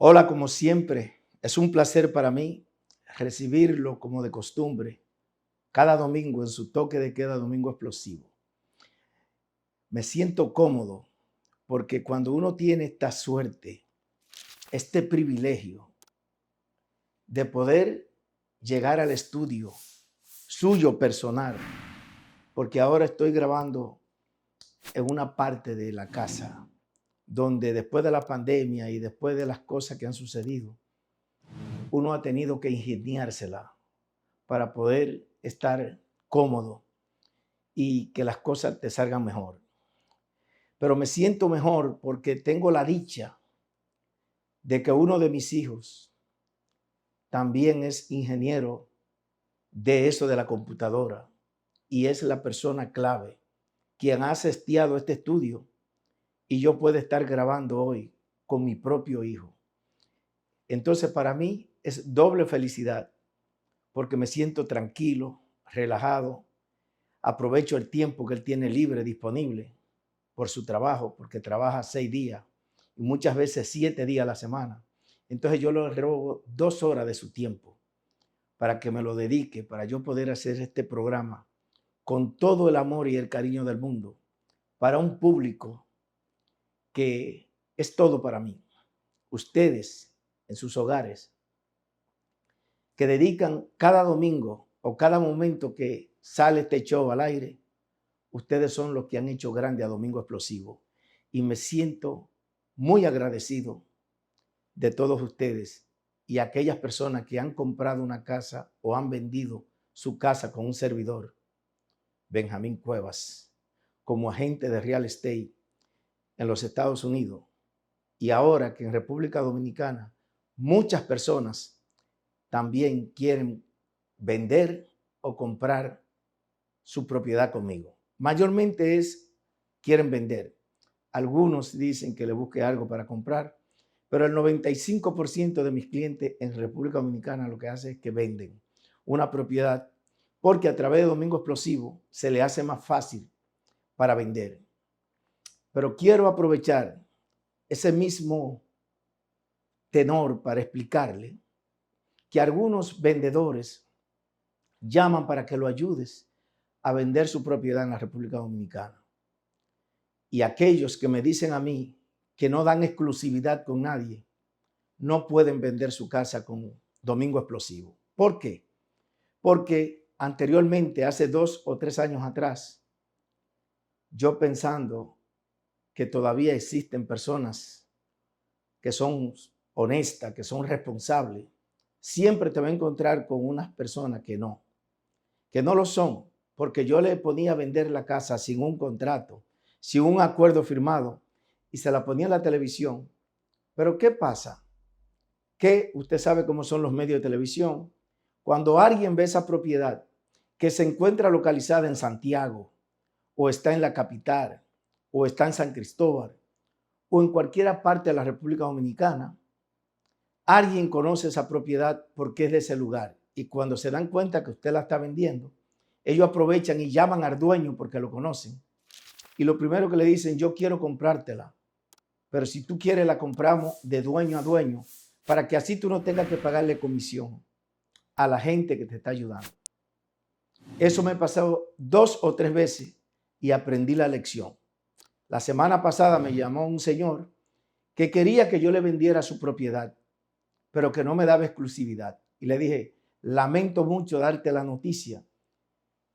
Hola, como siempre, es un placer para mí recibirlo como de costumbre cada domingo en su toque de queda domingo explosivo. Me siento cómodo porque cuando uno tiene esta suerte, este privilegio de poder llegar al estudio suyo personal, porque ahora estoy grabando en una parte de la casa donde después de la pandemia y después de las cosas que han sucedido, uno ha tenido que ingeniársela para poder estar cómodo y que las cosas te salgan mejor. Pero me siento mejor porque tengo la dicha de que uno de mis hijos también es ingeniero de eso de la computadora y es la persona clave quien ha asistido a este estudio y yo puedo estar grabando hoy con mi propio hijo. Entonces para mí es doble felicidad porque me siento tranquilo, relajado, aprovecho el tiempo que él tiene libre, disponible por su trabajo, porque trabaja 6 días y muchas veces 7 días a la semana. Entonces yo le robo 2 horas de su tiempo para que me lo dedique, para yo poder hacer este programa con todo el amor y el cariño del mundo para un público que es todo para mí. Ustedes en sus hogares que dedican cada domingo o cada momento que sale este show al aire, ustedes son los que han hecho grande a Domingo Explosivo y me siento muy agradecido de todos ustedes y aquellas personas que han comprado una casa o han vendido su casa con un servidor, Benjamín Cuevas, como agente de real estate en los Estados Unidos. Y ahora que en República Dominicana muchas personas también quieren vender o comprar su propiedad conmigo. Mayormente quieren vender. Algunos dicen que le busque algo para comprar, pero el 95% de mis clientes en República Dominicana lo que hace es que venden una propiedad porque a través de Domingo Explosivo se le hace más fácil para vender. Pero quiero aprovechar ese mismo tenor para explicarle que algunos vendedores llaman para que lo ayudes a vender su propiedad en la República Dominicana. Y aquellos que me dicen a mí que no dan exclusividad con nadie, no pueden vender su casa con Domingo Explosivo. ¿Por qué? Porque anteriormente, hace 2 o 3 años atrás, yo pensando que todavía existen personas que son honestas, que son responsables, siempre te va a encontrar con unas personas que no lo son, porque yo le ponía a vender la casa sin un contrato, sin un acuerdo firmado y se la ponía en la televisión. Pero ¿qué pasa? Que usted sabe cómo son los medios de televisión. Cuando alguien ve esa propiedad que se encuentra localizada en Santiago o está en la capital o está en San Cristóbal o en cualquier parte de la República Dominicana, alguien conoce esa propiedad porque es de ese lugar. Y cuando se dan cuenta que usted la está vendiendo, ellos aprovechan y llaman al dueño porque lo conocen. Y lo primero que le dicen, yo quiero comprártela. Pero si tú quieres, la compramos de dueño a dueño para que así tú no tengas que pagarle comisión a la gente que te está ayudando. Eso me ha pasado 2 o 3 veces y aprendí la lección. La semana pasada me llamó un señor que quería que yo le vendiera su propiedad, pero que no me daba exclusividad. Y le dije, lamento mucho darte la noticia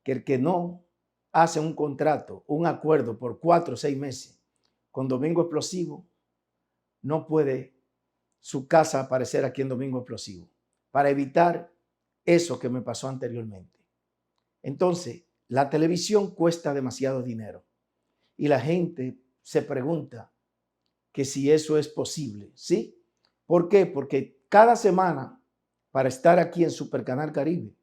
que el que no hace un contrato, un acuerdo por 4 o 6 meses con Domingo Explosivo, no puede su casa aparecer aquí en Domingo Explosivo, para evitar eso que me pasó anteriormente. Entonces, la televisión cuesta demasiado dinero y la gente se pregunta que si eso es posible, ¿sí? ¿Por qué? Porque cada semana, para estar aquí en Supercanal Caribe,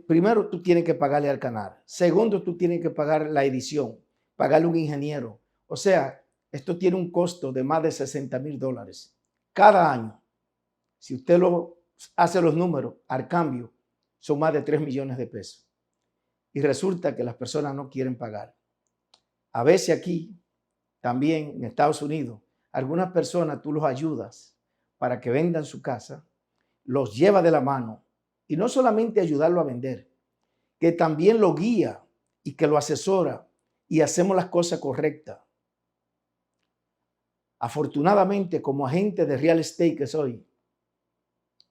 primero tú tienes que pagarle al canal, segundo tú tienes que pagar la edición, pagarle un ingeniero. O sea, esto tiene un costo de más de $60,000 cada año. Si usted lo hace los números al cambio, son más de 3 millones de pesos. Y resulta que las personas no quieren pagar. A veces aquí, también en Estados Unidos, Algunas personas tú los ayudas para que vendan su casa, los lleva de la mano y no solamente ayudarlo a vender, que también lo guía y que lo asesora y hacemos las cosas correctas. Afortunadamente, como agente de real estate que soy,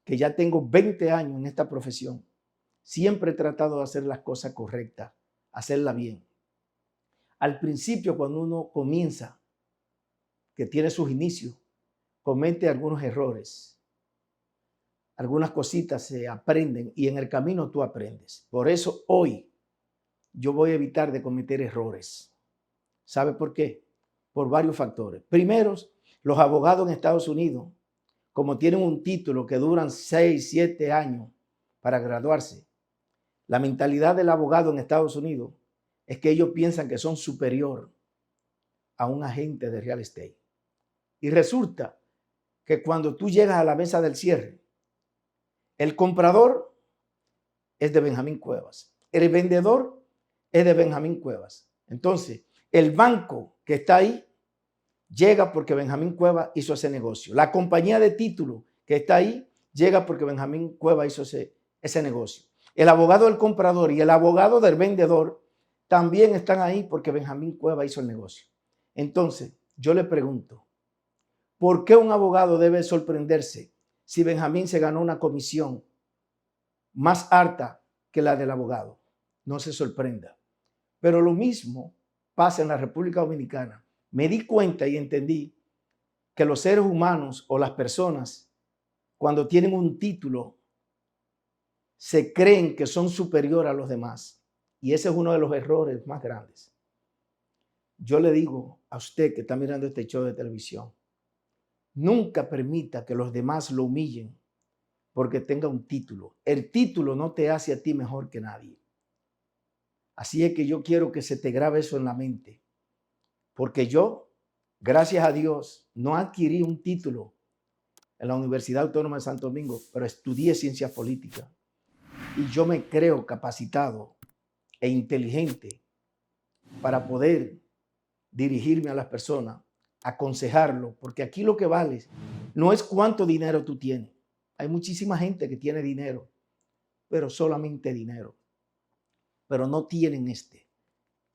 que ya tengo 20 años en esta profesión, siempre he tratado de hacer las cosas correctas, hacerla bien. Al principio, cuando uno comienza, que tiene sus inicios, comete algunos errores. Algunas cositas se aprenden y en el camino tú aprendes. Por eso hoy yo voy a evitar de cometer errores. ¿Sabe por qué? Por varios factores. Primero, los abogados en Estados Unidos, como tienen un título que duran 6, 7 años para graduarse, la mentalidad del abogado en Estados Unidos es que ellos piensan que son superior a un agente de real estate. Y resulta que cuando tú llegas a la mesa del cierre, el comprador es de Benjamín Cuevas, el vendedor es de Benjamín Cuevas. Entonces, el banco que está ahí llega porque Benjamín Cuevas hizo ese negocio. La compañía de título que está ahí llega porque Benjamín Cuevas hizo ese negocio. El abogado del comprador y el abogado del vendedor también están ahí porque Benjamín Cuevas hizo el negocio. Entonces, yo le pregunto, ¿por qué un abogado debe sorprenderse si Benjamín se ganó una comisión más alta que la del abogado? No se sorprenda. Pero lo mismo pasa en la República Dominicana. Me di cuenta y entendí que los seres humanos o las personas, cuando tienen un título, se creen que son superiores a los demás. Y ese es uno de los errores más grandes. Yo le digo a usted que está mirando este show de televisión, nunca permita que los demás lo humillen porque tenga un título. El título no te hace a ti mejor que nadie. Así es que yo quiero que se te grabe eso en la mente. Porque yo, gracias a Dios, no adquirí un título en la Universidad Autónoma de Santo Domingo, pero estudié ciencias políticas. Y yo me creo capacitado e inteligente para poder dirigirme a las personas, aconsejarlo, porque aquí lo que vale no es cuánto dinero tú tienes. Hay muchísima gente que tiene dinero, pero solamente dinero. Pero no tienen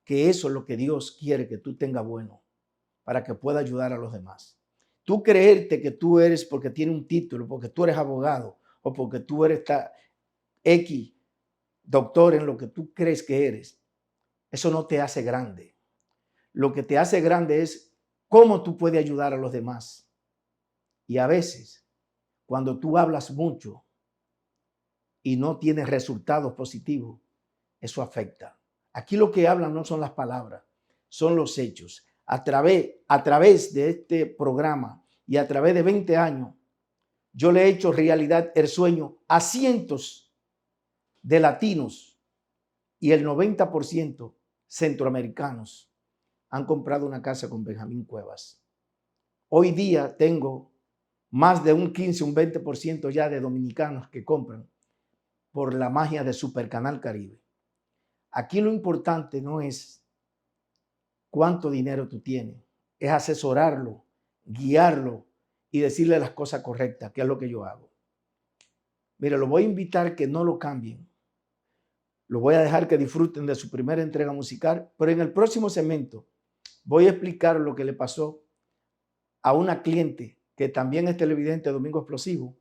que eso es lo que Dios quiere que tú tengas bueno para que pueda ayudar a los demás. Tú creerte que tú eres porque tienes un título, porque tú eres abogado o porque tú eres X doctor en lo que tú crees que eres, eso no te hace grande. Lo que te hace grande es cómo tú puedes ayudar a los demás. Y a veces, cuando tú hablas mucho y no tienes resultados positivos, eso afecta. Aquí lo que hablan no son las palabras, son los hechos. A través de este programa y a través de 20 años, yo le he hecho realidad el sueño a cientos de latinos y el 90% centroamericanos han comprado una casa con Benjamín Cuevas. Hoy día tengo más de un 15, un 20% ya de dominicanos que compran por la magia de Supercanal Caribe. Aquí lo importante no es cuánto dinero tú tienes, es asesorarlo, guiarlo y decirle las cosas correctas, que es lo que yo hago. Mire, lo voy a invitar que no lo cambien. Lo voy a dejar que disfruten de su primera entrega musical, pero en el próximo segmento voy a explicar lo que le pasó a una cliente que también es televidente de Domingo Explosivo,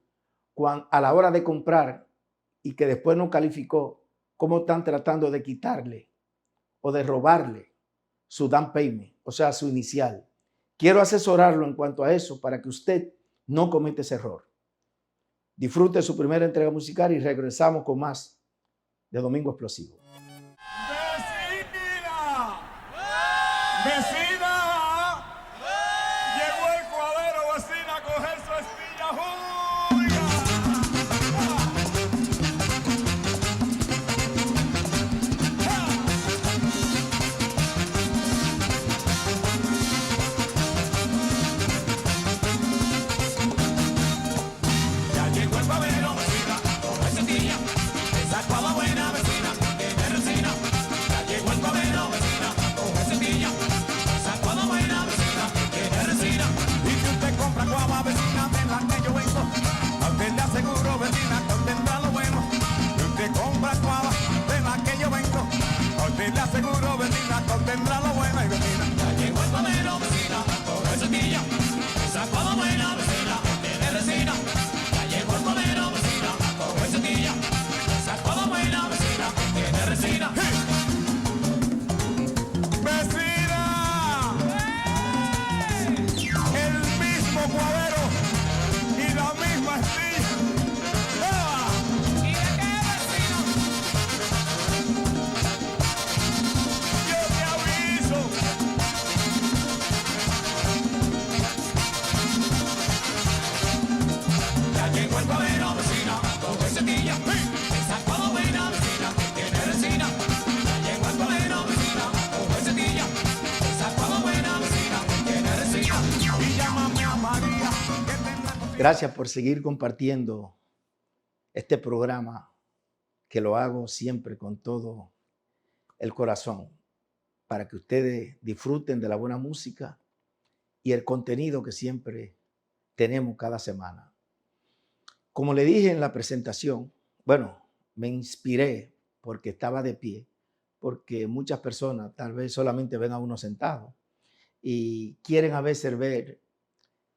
a la hora de comprar y que después no calificó, cómo están tratando de quitarle o de robarle su down payment, o sea, su inicial. Quiero asesorarlo en cuanto a eso para que usted no cometa ese error. Disfrute su primera entrega musical y regresamos con más de Domingo Explosivo. ¡Vecina! ¡Vecina! Llegó el cuadero, vecina, a coger su espilla júdica. Ya llegó el cuadero, vecina, coger su espilla. Esa cuava buena, vecina, tiene resina. Ya llegó el cuadero, vecina, coger su espilla. tendrá la buena y vecina. Ya llegó el pamero, vecina, coge semilla. Sacó la buena vecina, tiene resina. Ya llegó el pamero, vecina, coge semilla. Sacó la buena vecina, tiene resina. ¡Vecina! El mismo cuadero y la misma estilla. ¡Ah! ¿Y de qué vecino? Yo te aviso. Ya llegó el cuadero, vecina, coge semilla. Sacó la buena vecina, tiene resina. Ya llegó el cuadero, vecina, coge semilla. Sacó la buena vecina, tiene resina. Y llámame a María, que tendrá cocina. Gracias por seguir compartiendo este programa, que lo hago siempre con todo el corazón, para que ustedes disfruten de la buena música y el contenido que siempre tenemos cada semana. Como le dije en la presentación, bueno, me inspiré porque estaba de pie, porque muchas personas tal vez solamente ven a uno sentado y quieren a veces ver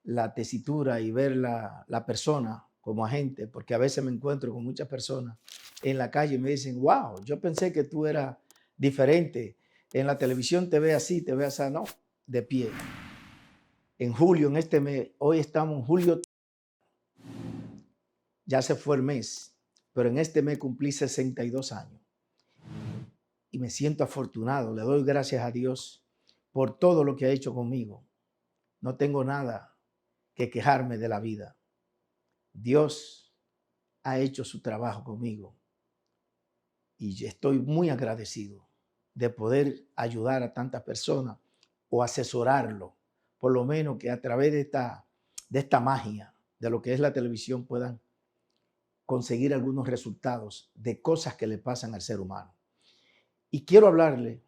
la tesitura y ver la persona como agente, porque a veces me encuentro con muchas personas en la calle y me dicen, wow, yo pensé que tú eras diferente. En la televisión te ve así, te ve así. No, de pie. En julio, en este mes, hoy estamos en julio, ya se fue el mes, pero en este mes cumplí 62 años y me siento afortunado. Le doy gracias a Dios por todo lo que ha hecho conmigo. No tengo nada que quejarme de la vida. Dios ha hecho su trabajo conmigo y estoy muy agradecido de poder ayudar a tantas personas o asesorarlo, por lo menos que a través de esta magia de lo que es la televisión puedan conseguir algunos resultados de cosas que le pasan al ser humano. Y quiero hablarle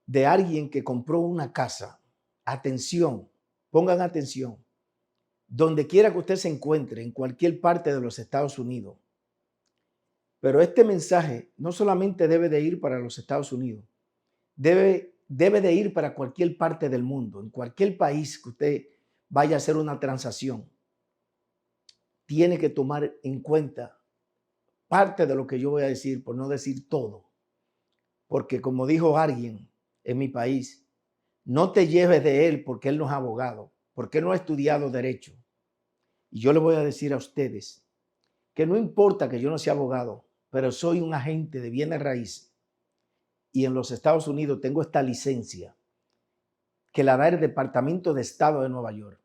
de alguien que compró una casa. Atención, pongan atención. Donde quiera que usted se encuentre, en cualquier parte de los Estados Unidos. Pero este mensaje no solamente debe de ir para los Estados Unidos, debe de ir para cualquier parte del mundo, en cualquier país que usted vaya a hacer una transacción. Tiene que tomar en cuenta parte de lo que yo voy a decir, por no decir todo. Porque como dijo alguien en mi país, no te lleves de él porque él no es abogado, porque él no ha estudiado derecho. Y yo le voy a decir a ustedes que no importa que yo no sea abogado, pero soy un agente de bienes raíces. Y en los Estados Unidos tengo esta licencia que la da el Departamento de Estado de Nueva York.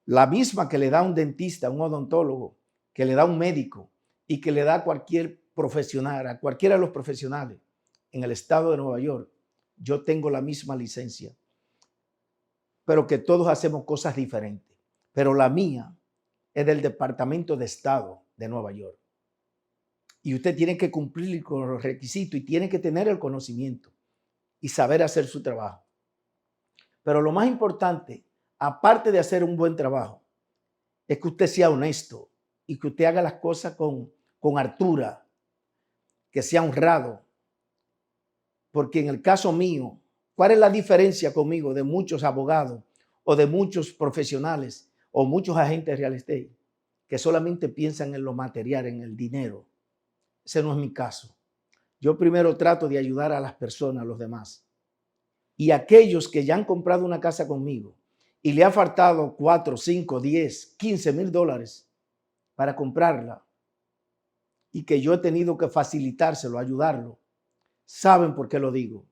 La misma que le da un dentista, un odontólogo, que le da un médico y que le da a cualquier profesional, a cualquiera de los profesionales en el estado de Nueva York. Yo tengo la misma licencia, pero que todos hacemos cosas diferentes. Pero la mía es del Departamento de Estado de Nueva York. Y usted tiene que cumplir con los requisitos y tiene que tener el conocimiento y saber hacer su trabajo. Pero lo más importante, aparte de hacer un buen trabajo, es que usted sea honesto y que usted haga las cosas con altura, que sea honrado. Porque en el caso mío, ¿cuál es la diferencia conmigo de muchos abogados o de muchos profesionales o muchos agentes de real estate que solamente piensan en lo material, en el dinero? Ese no es mi caso. Yo primero trato de ayudar a las personas, a los demás. Y aquellos que ya han comprado una casa conmigo y le ha faltado 4, 5, 10, 15 mil dólares para comprarla y que yo he tenido que facilitárselo, ayudarlo, saben por qué lo digo.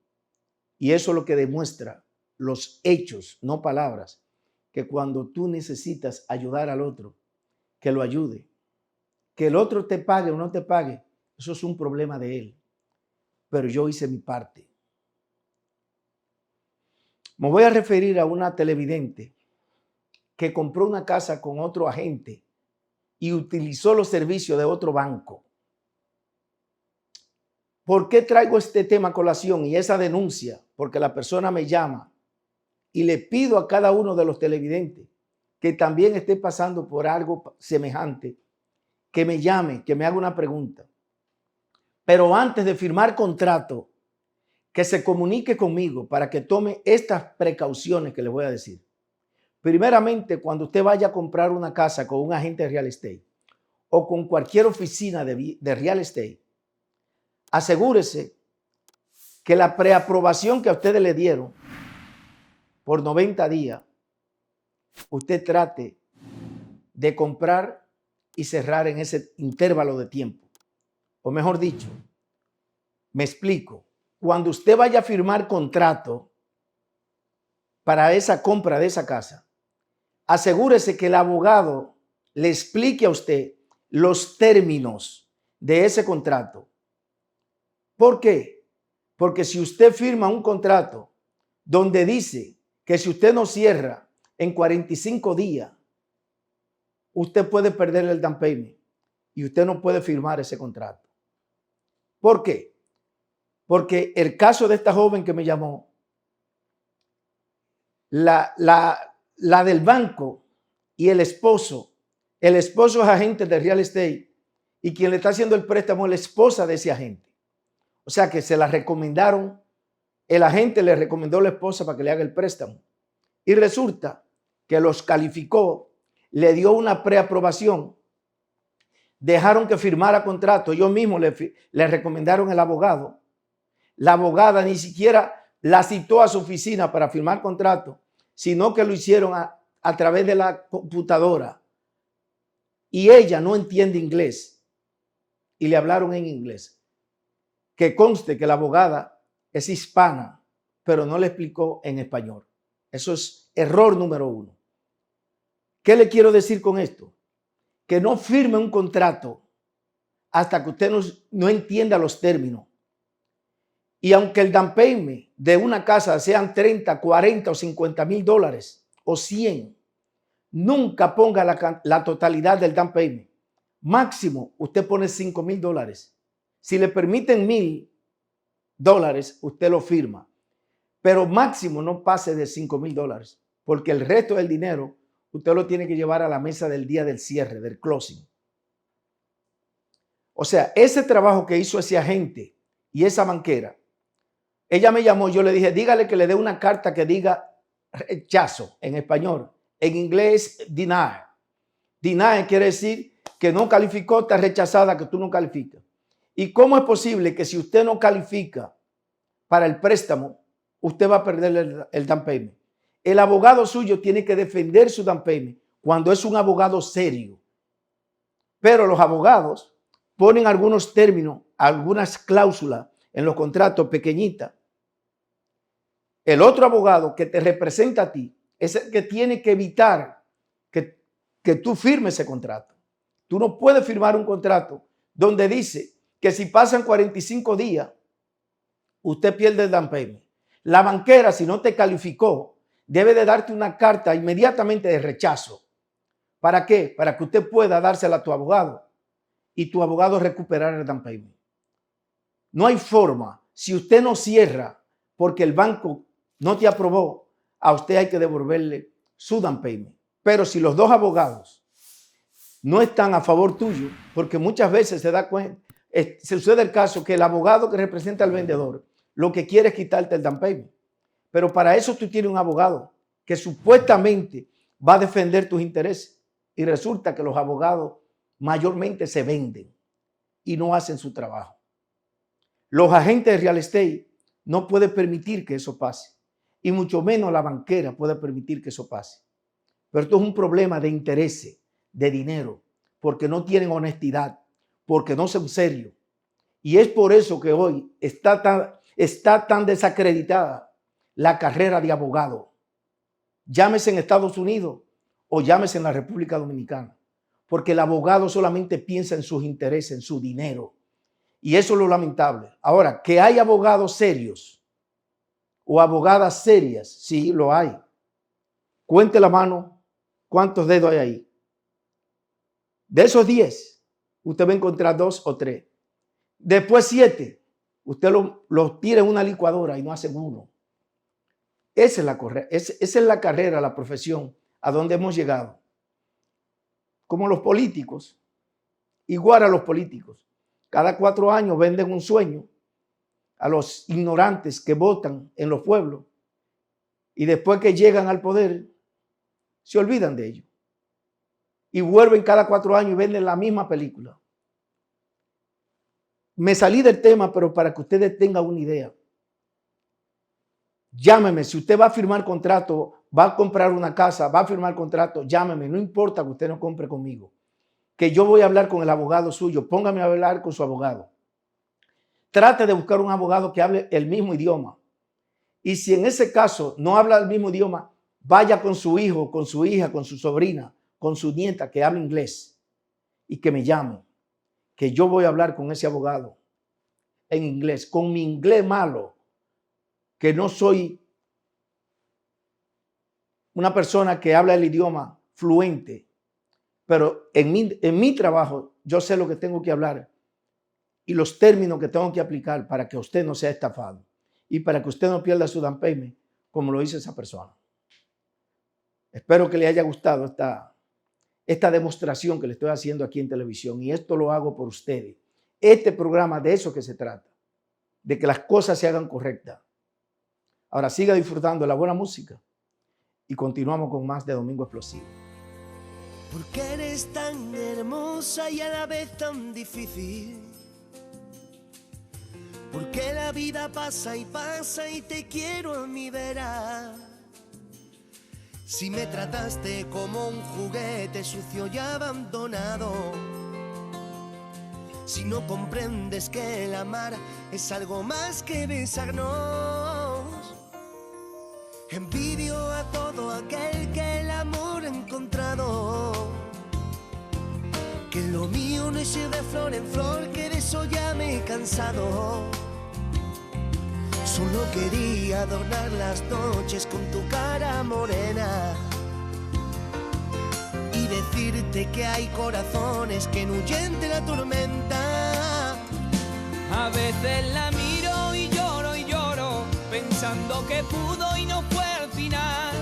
Y eso es lo que demuestra los hechos, no palabras, que cuando tú necesitas ayudar al otro, que lo ayude. Que el otro te pague o no te pague, eso es un problema de él. Pero yo hice mi parte. Me voy a referir a una televidente que compró una casa con otro agente y utilizó los servicios de otro banco. ¿Por qué traigo este tema a colación y esa denuncia? Porque la persona me llama y le pido a cada uno de los televidentes que también esté pasando por algo semejante, que me llame, que me haga una pregunta. Pero antes de firmar contrato, que se comunique conmigo para que tome estas precauciones que les voy a decir. Primeramente, cuando usted vaya a comprar una casa con un agente de real estate o con cualquier oficina de real estate, asegúrese que la preaprobación que a ustedes le dieron por 90 días, usted trate de comprar y cerrar en ese intervalo de tiempo. O mejor dicho, me explico. Cuando usted vaya a firmar contrato para esa compra de esa casa, asegúrese que el abogado le explique a usted los términos de ese contrato. ¿Por qué? Porque si usted firma un contrato donde dice que si usted no cierra en 45 días, usted puede perder el down payment y usted no puede firmar ese contrato. ¿Por qué? Porque el caso de esta joven que me llamó, la del banco y el esposo es agente de real estate y quien le está haciendo el préstamo es la esposa de ese agente. O sea que se la recomendaron, el agente le recomendó a la esposa para que le haga el préstamo. Y resulta que los calificó, le dio una preaprobación, dejaron que firmara contrato, ellos mismos le recomendaron el abogado. La abogada ni siquiera la citó a su oficina para firmar contrato, sino que lo hicieron a través de la computadora. Y ella no entiende inglés y le hablaron en inglés. Que conste que la abogada es hispana, pero no le explicó en español. Eso es error número 1. ¿Qué le quiero decir con esto? Que no firme un contrato hasta que usted no entienda los términos. Y aunque el down payment de una casa sean 30, 40 o 50 mil dólares o 100, nunca ponga la totalidad del down payment. Máximo, usted pone 5 mil dólares. Si le permiten 1,000 dólares, usted lo firma. Pero máximo no pase de 5 mil dólares, porque el resto del dinero usted lo tiene que llevar a la mesa del día del cierre, del closing. O sea, ese trabajo que hizo ese agente y esa banquera, ella me llamó, yo le dije, dígale que le dé una carta que diga rechazo en español. En inglés, deny. Deny quiere decir que no calificó, está rechazada, que tú no calificas. ¿Y cómo es posible que si usted no califica para el préstamo, usted va a perder el down payment? El abogado suyo tiene que defender su down payment cuando es un abogado serio. Pero los abogados ponen algunos términos, algunas cláusulas en los contratos pequeñitas. El otro abogado que te representa a ti es el que tiene que evitar que tú firmes ese contrato. Tú no puedes firmar un contrato donde dice que si pasan 45 días, usted pierde el down payment. La banquera, si no te calificó, debe de darte una carta inmediatamente de rechazo. ¿Para qué? Para que usted pueda dársela a tu abogado y tu abogado recuperar el down payment. No hay forma. Si usted no cierra porque el banco no te aprobó, a usted hay que devolverle su down payment. Pero si los dos abogados no están a favor tuyo, porque muchas veces se da cuenta, se sucede el caso que el abogado que representa al vendedor lo que quiere es quitarte el down payment. Pero para eso tú tienes un abogado que supuestamente va a defender tus intereses. Y resulta que los abogados mayormente se venden y no hacen su trabajo. Los agentes de real estate no pueden permitir que eso pase. Y mucho menos la banquera puede permitir que eso pase. Pero esto es un problema de intereses, de dinero, porque no tienen honestidad, porque no son serios. Y es por eso que hoy está tan desacreditada la carrera de abogado. Llámese en Estados Unidos o llámese en la República Dominicana. Porque el abogado solamente piensa en sus intereses, en su dinero. Y eso es lo lamentable. Ahora, que hay abogados serios o abogadas serias, sí, lo hay. Cuente la mano, ¿cuántos dedos hay ahí? De esos 10, usted va a encontrar 2 o 3. Después 7, usted los tira en una licuadora y no hace uno. Esa es la carrera, la profesión, a donde hemos llegado. Como los políticos, igual a los políticos. Cada 4 años venden un sueño a los ignorantes que votan en los pueblos y después que llegan al poder se olvidan de ellos y vuelven cada 4 años y venden la misma película. Me salí del tema, pero para que ustedes tengan una idea. Llámeme, si usted va a firmar contrato, va a comprar una casa, va a firmar contrato, llámeme, no importa que usted no compre conmigo, que yo voy a hablar con el abogado suyo, póngame a hablar con su abogado. Trate de buscar un abogado que hable el mismo idioma. Y si en ese caso no habla el mismo idioma, vaya con su hijo, con su hija, con su sobrina, con su nieta que habla inglés y que me llame, que yo voy a hablar con ese abogado en inglés, con mi inglés malo, que no soy una persona que habla el idioma fluente, pero en mi trabajo yo sé lo que tengo que hablar y los términos que tengo que aplicar para que usted no sea estafado y para que usted no pierda su down payment como lo hizo esa persona. Espero que le haya gustado esta demostración que le estoy haciendo aquí en televisión, y esto lo hago por ustedes. Este programa de eso que se trata, de que las cosas se hagan correctas. Ahora siga disfrutando de la buena música y continuamos con más de Domingo Explosivo. Porque eres tan hermosa y a la vez tan difícil. Porque la vida pasa y te quiero a mi vera. Si me trataste como un juguete sucio y abandonado. Si no comprendes que el amar es algo más que besarnos. Envidio a todo aquel que el amor ha encontrado. Que lo mío no es ir de flor en flor, que de eso ya me he cansado. Solo quería adornar las noches con tu cara morena y decirte que hay corazones que no huyen de la tormenta. A veces la miro y lloro, pensando que pudo y no fue al final.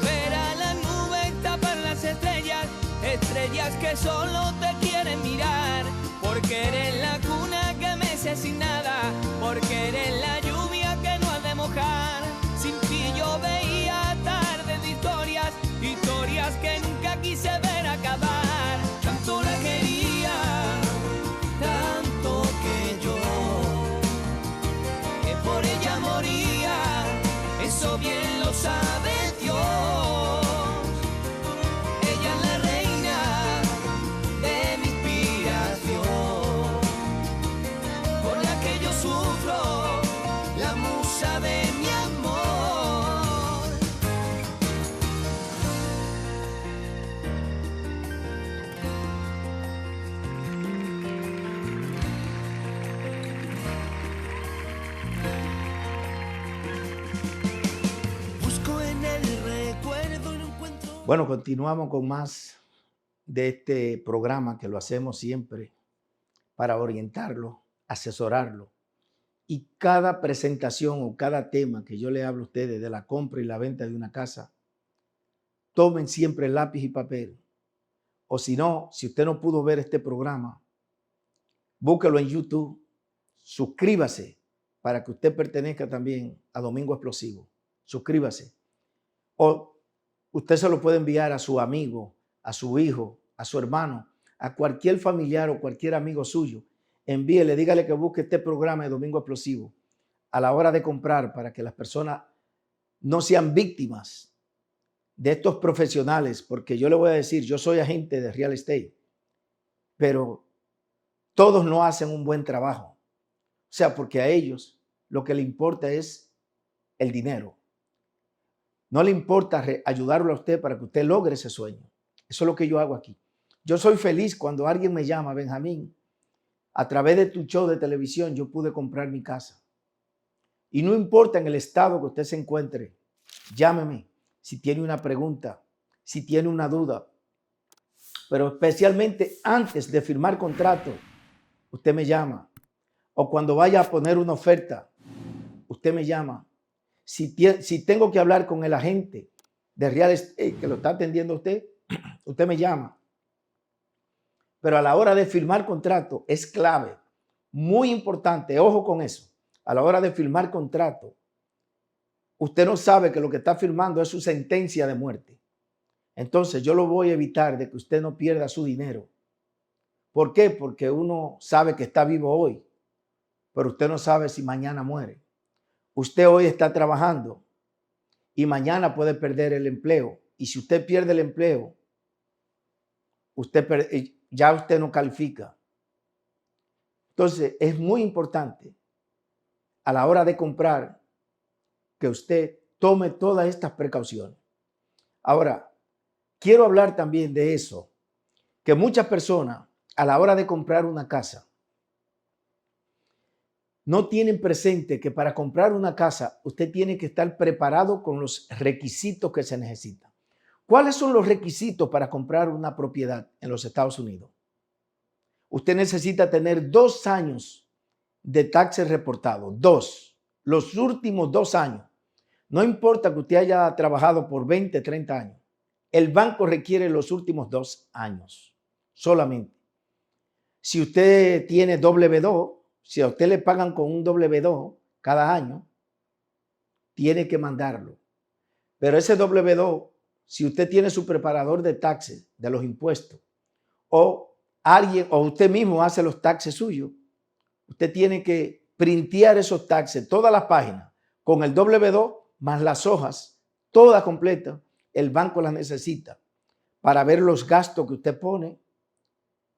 Ver a las nubes tapar las estrellas, estrellas que solo te quieren mirar. Porque eres la cuna que mece sin nada, porque eres la lluvia que no ha de mojar. Sin ti yo veía tardes de historias, historias que nunca quise ver acabar. Tanto la quería, tanto que yo, que por ella moría, eso bien lo sabe Dios. Ella es la reina de mi inspiración, por la que yo sufro, la musa de mi amor. Busco en el recuerdo y no encuentro. Bueno, continuamos con más de este programa que lo hacemos siempre para orientarlo, asesorarlo. Y cada presentación o cada tema que yo le hablo a ustedes de la compra y la venta de una casa, tomen siempre lápiz y papel. O si no, si usted no pudo ver este programa, búsquelo en YouTube, suscríbase para que usted pertenezca también a Domingo Explosivo. Suscríbase. O usted se lo puede enviar a su amigo, a su hijo, a su hermano, a cualquier familiar o cualquier amigo suyo. Envíele, dígale que busque este programa de Domingo Explosivo a la hora de comprar para que las personas no sean víctimas de estos profesionales, porque yo le voy a decir, yo soy agente de real estate, pero todos no hacen un buen trabajo. O sea, porque a ellos lo que le importa es el dinero. No le importa ayudarlo a usted para que usted logre ese sueño. Eso es lo que yo hago aquí. Yo soy feliz cuando alguien me llama, Benjamín, a través de tu show de televisión yo pude comprar mi casa. Y no importa en el estado que usted se encuentre, llámeme si tiene una pregunta, si tiene una duda. Pero especialmente antes de firmar contrato, usted me llama. O cuando vaya a poner una oferta, usted me llama. Si tengo que hablar con el agente de real estate que lo está atendiendo usted, usted me llama. Pero a la hora de firmar contrato es clave, muy importante, ojo con eso. a la hora de firmar contrato, usted no sabe que lo que está firmando es su sentencia de muerte. Entonces yo lo voy a evitar de que usted no pierda su dinero. ¿Por qué? Porque uno sabe que está vivo hoy, pero usted no sabe si mañana muere. Usted hoy está trabajando y mañana puede perder el empleo. Y si usted pierde el empleo, ya usted no califica. Entonces es muy importante a la hora de comprar que usted tome todas estas precauciones. Ahora, quiero hablar también de eso, que muchas personas a la hora de comprar una casa no tienen presente que para comprar una casa usted tiene que estar preparado con los requisitos que se necesitan. ¿Cuáles son los requisitos para comprar una propiedad en los Estados Unidos? Usted necesita tener 2 años de taxes reportados, los últimos 2 años. No importa que usted haya trabajado por 20, 30 años. El banco requiere los últimos 2 años solamente. Si usted tiene W2, si a usted le pagan con un W2 cada año, tiene que mandarlo. Pero ese W2, si usted tiene su preparador de taxes, de los impuestos, o alguien, o usted mismo hace los taxes suyos, usted tiene que printear esos taxes, todas las páginas, con el W2 más las hojas, todas completas. El banco las necesita para ver los gastos que usted pone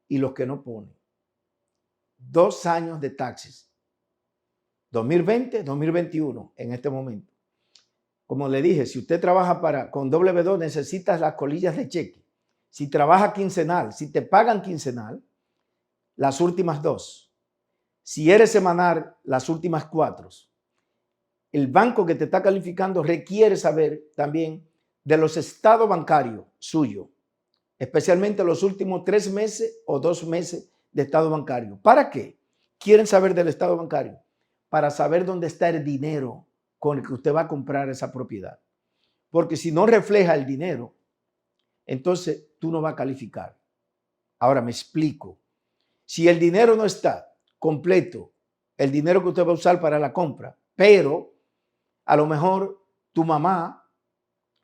y los que no pone. 2 años de taxes. 2020, 2021 en este momento. Como le dije, si usted trabaja con W2 necesitas las colillas de cheque. Si trabaja quincenal, si te pagan quincenal, las últimas 2. Si eres semanal, las últimas 4. El banco que te está calificando requiere saber también de los estados bancarios suyos, especialmente los últimos 3 meses o 2 meses de estado bancario. ¿Para qué? ¿Quieren saber del estado bancario? Para saber dónde está el dinero con el que usted va a comprar esa propiedad. Porque si no refleja el dinero, entonces tú no vas a calificar. Ahora me explico. Si el dinero no está completo, el dinero que usted va a usar para la compra, pero a lo mejor tu mamá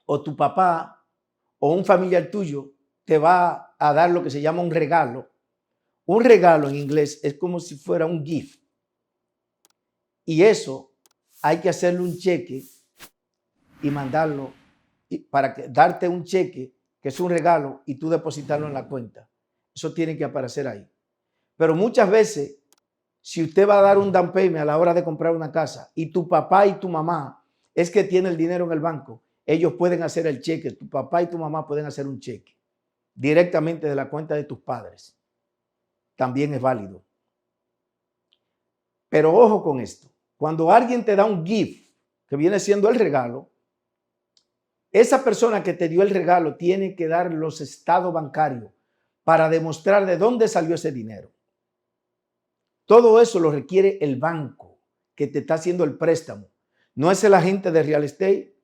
o tu papá o un familiar tuyo te va a dar lo que se llama un regalo. Un regalo en inglés es como si fuera un gift. Y eso hay que hacerle un cheque y mandarlo para darte un cheque que es un regalo y tú depositarlo en la cuenta. Eso tiene que aparecer ahí. Pero muchas veces, si usted va a dar un down payment a la hora de comprar una casa y tu papá y tu mamá es que tiene el dinero en el banco, ellos pueden hacer el cheque. Tu papá y tu mamá pueden hacer un cheque directamente de la cuenta de tus padres. También es válido. Pero ojo con esto. Cuando alguien te da un gift, que viene siendo el regalo, esa persona que te dio el regalo tiene que dar los estados bancarios para demostrar de dónde salió ese dinero. Todo eso lo requiere el banco que te está haciendo el préstamo. No es el agente de real estate,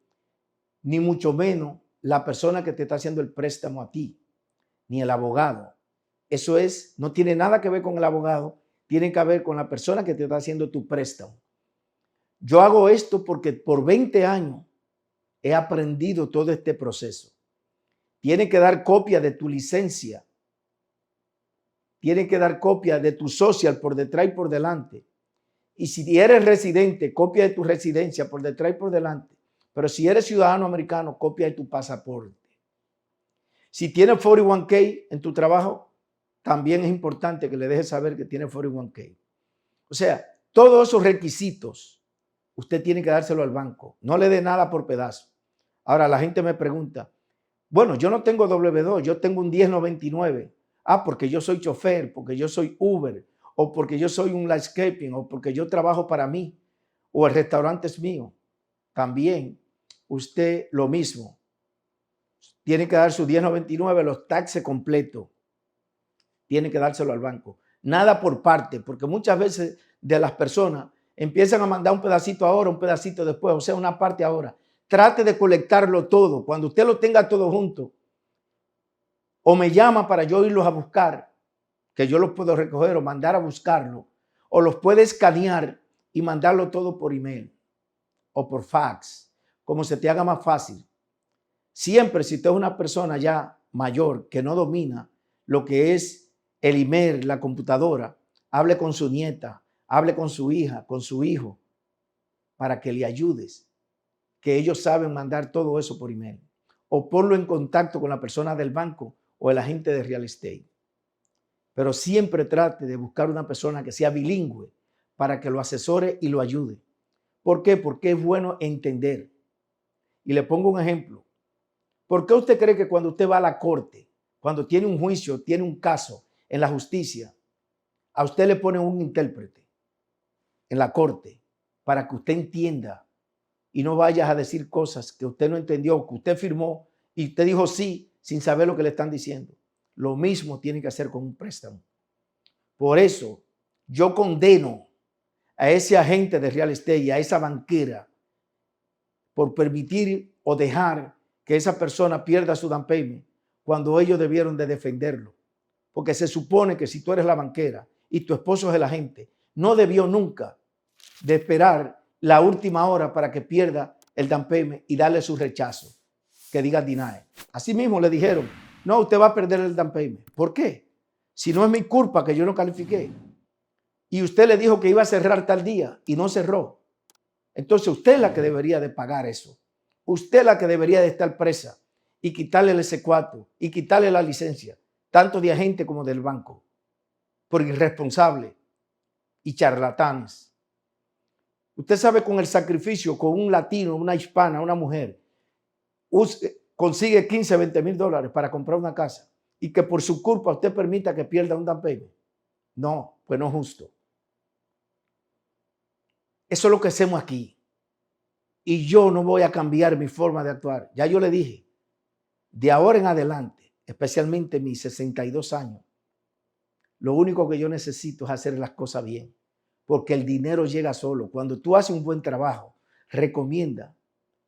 ni mucho menos la persona que te está haciendo el préstamo a ti, ni el abogado. Eso no tiene nada que ver con el abogado, tiene que ver con la persona que te está haciendo tu préstamo. Yo hago esto porque por 20 años he aprendido todo este proceso. Tiene que dar copia de tu licencia. Tiene que dar copia de tu social por detrás y por delante. Y si eres residente, copia de tu residencia por detrás y por delante. Pero si eres ciudadano americano, copia de tu pasaporte. Si tienes 401k en tu trabajo, también es importante que le dejes saber que tiene 401k. O sea, todos esos requisitos usted tiene que dárselo al banco. No le dé nada por pedazo. Ahora la gente me pregunta, bueno, yo no tengo W2, yo tengo un 1099. Porque yo soy chofer, porque yo soy Uber, o porque yo soy un landscaping, o porque yo trabajo para mí, o el restaurante es mío. También usted lo mismo. Tiene que dar su 1099, los taxes completos. Tiene que dárselo al banco. Nada por parte, porque muchas veces de las personas empiezan a mandar un pedacito ahora, un pedacito después, o sea, una parte ahora. Trate de colectarlo todo. Cuando usted lo tenga todo junto, o me llama para yo irlos a buscar, que yo los puedo recoger o mandar a buscarlo, o los puede escanear y mandarlo todo por email o por fax, como se te haga más fácil. Siempre, si usted es una persona ya mayor que no domina lo que es el email, la computadora, hable con su nieta, hable con su hija, con su hijo, para que le ayudes, que ellos saben mandar todo eso por email. O ponlo en contacto con la persona del banco o el agente de real estate. Pero siempre trate de buscar una persona que sea bilingüe para que lo asesore y lo ayude. ¿Por qué? Porque es bueno entender. Y le pongo un ejemplo. ¿Por qué usted cree que cuando usted va a la corte, cuando tiene un juicio, tiene un caso en la justicia, a usted le ponen un intérprete en la corte para que usted entienda y no vayas a decir cosas que usted no entendió, que usted firmó y usted dijo sí sin saber lo que le están diciendo? Lo mismo tiene que hacer con un préstamo. Por eso yo condeno a ese agente de real estate y a esa banquera por permitir o dejar que esa persona pierda su down payment cuando ellos debieron de defenderlo. Porque se supone que si tú eres la banquera y tu esposo es el agente, no debió nunca de esperar la última hora para que pierda el down payment y darle su rechazo, que diga deny. Así mismo le dijeron, no, usted va a perder el down payment. ¿Por qué? Si no es mi culpa que yo no califiqué. Y usted le dijo que iba a cerrar tal día y no cerró. Entonces usted es la que debería de pagar eso. Usted es la que debería de estar presa y quitarle el S4 y quitarle la licencia, tanto de agente como del banco, por irresponsable y charlatanes. Usted sabe, con el sacrificio, con un latino, una hispana, una mujer, consigue 15, 20 mil dólares para comprar una casa y que por su culpa usted permita que pierda un down payment. No, pues no es justo. Eso es lo que hacemos aquí. Y yo no voy a cambiar mi forma de actuar. Ya yo le dije, de ahora en adelante, especialmente mis 62 años, lo único que yo necesito es hacer las cosas bien. Porque el dinero llega solo. Cuando tú haces un buen trabajo, recomienda,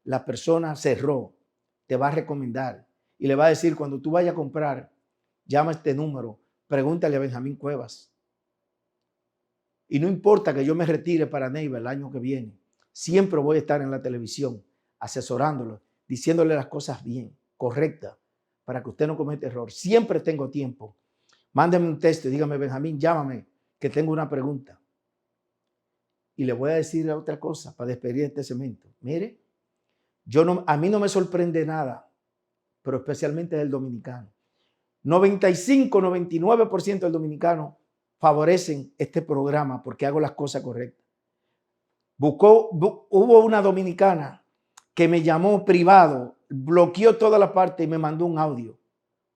la persona cerró, te va a recomendar y le va a decir, cuando tú vayas a comprar, llama a este número, pregúntale a Benjamín Cuevas. Y no importa que yo me retire para Neiva el año que viene, siempre voy a estar en la televisión asesorándolo, diciéndole las cosas bien, correctas, para que usted no cometa error. Siempre tengo tiempo. Mándeme un texto y dígame, Benjamín, llámame, que tengo una pregunta. Y le voy a decir otra cosa para despedir este segmento. Mire, a mí no me sorprende nada, pero especialmente del dominicano. 95, 99% del dominicano favorecen este programa porque hago las cosas correctas. Hubo una dominicana que me llamó privado, bloqueó toda la parte y me mandó un audio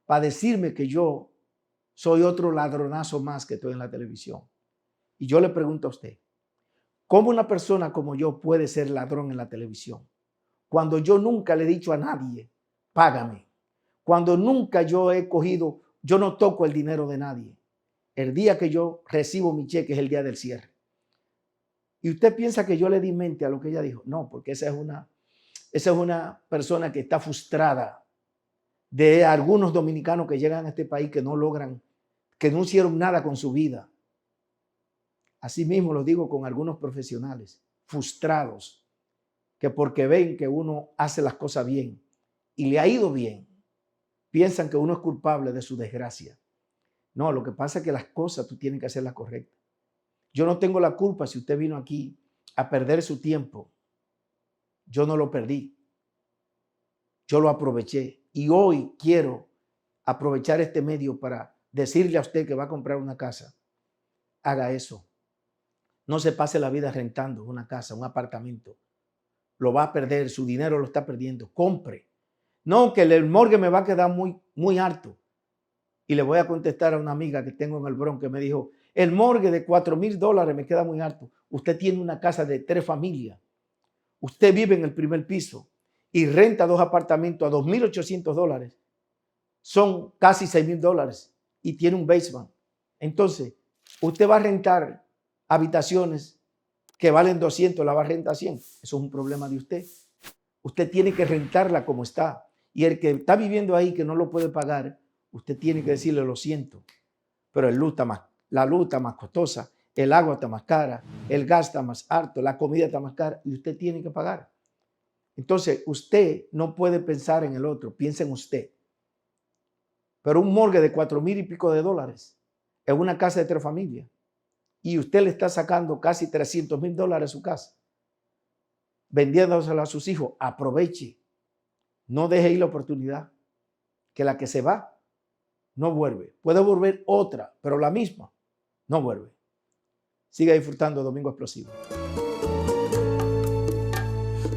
para decirme que yo soy otro ladronazo más que estoy en la televisión. Y yo le pregunto a usted, ¿cómo una persona como yo puede ser ladrón en la televisión? Cuando yo nunca le he dicho a nadie, págame. Cuando nunca yo he cogido, yo no toco el dinero de nadie. El día que yo recibo mi cheque es el día del cierre. Y usted piensa que yo le di mente a lo que ella dijo. No, porque esa es una persona que está frustrada de algunos dominicanos que llegan a este país que no logran, que no hicieron nada con su vida. Así mismo lo digo con algunos profesionales frustrados, que porque ven que uno hace las cosas bien y le ha ido bien, piensan que uno es culpable de su desgracia. No, lo que pasa es que las cosas tú tienes que hacerlas correctas. Yo no tengo la culpa si usted vino aquí a perder su tiempo. Yo no lo perdí. Yo lo aproveché. Y hoy quiero aprovechar este medio para decirle a usted que va a comprar una casa. Haga eso. No se pase la vida rentando una casa, un apartamento. Lo va a perder, su dinero lo está perdiendo. Compre. No, que el mortgage me va a quedar muy, muy alto. Y le voy a contestar a una amiga que tengo en el Bronx que me dijo, el mortgage de $4,000 me queda muy alto. Usted tiene una casa de 3 familias. Usted vive en el primer piso y renta 2 apartamentos a $2,800. Son casi $6,000 y tiene un basement. Entonces, usted va a rentar habitaciones que valen 200, la va a rentar 100. Eso es un problema de usted. Usted tiene que rentarla como está. Y el que está viviendo ahí que no lo puede pagar, usted tiene que decirle, lo siento, pero la luz está más costosa, el agua está más cara, el gas está más alto, la comida está más cara y usted tiene que pagar. Entonces, usted no puede pensar en el otro, piensa en usted. Pero un mortgage de 4,000 y pico de dólares en una casa de 3 familias y usted le está sacando casi $300,000 a su casa, vendiéndosela a sus hijos, aproveche. No deje ir la oportunidad, que la que se va no vuelve. Puede volver otra, pero la misma no vuelve. Siga disfrutando Domingo Explosivo.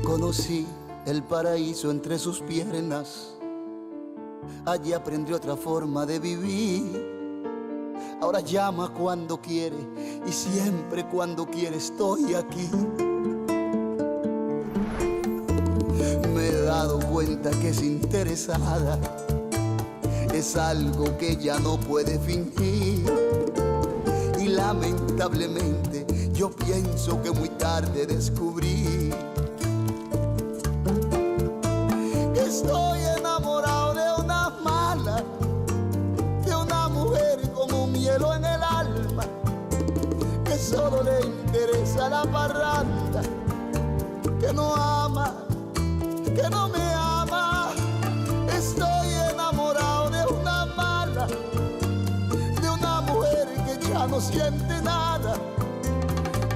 Conocí el paraíso entre sus piernas. Allí aprendí otra forma de vivir. Ahora llama cuando quiere y siempre cuando quiere estoy aquí. Me he dado cuenta que es interesada. Es algo que ya no puede fingir. Y lamentablemente yo pienso que muy tarde descubrí que estoy enamorado de una mala, de una mujer con un hielo en el alma, que solo le interesa la parranda, que no ama, que no me ama. Estoy enamorado de una mala, de una mujer que ya no siente nada.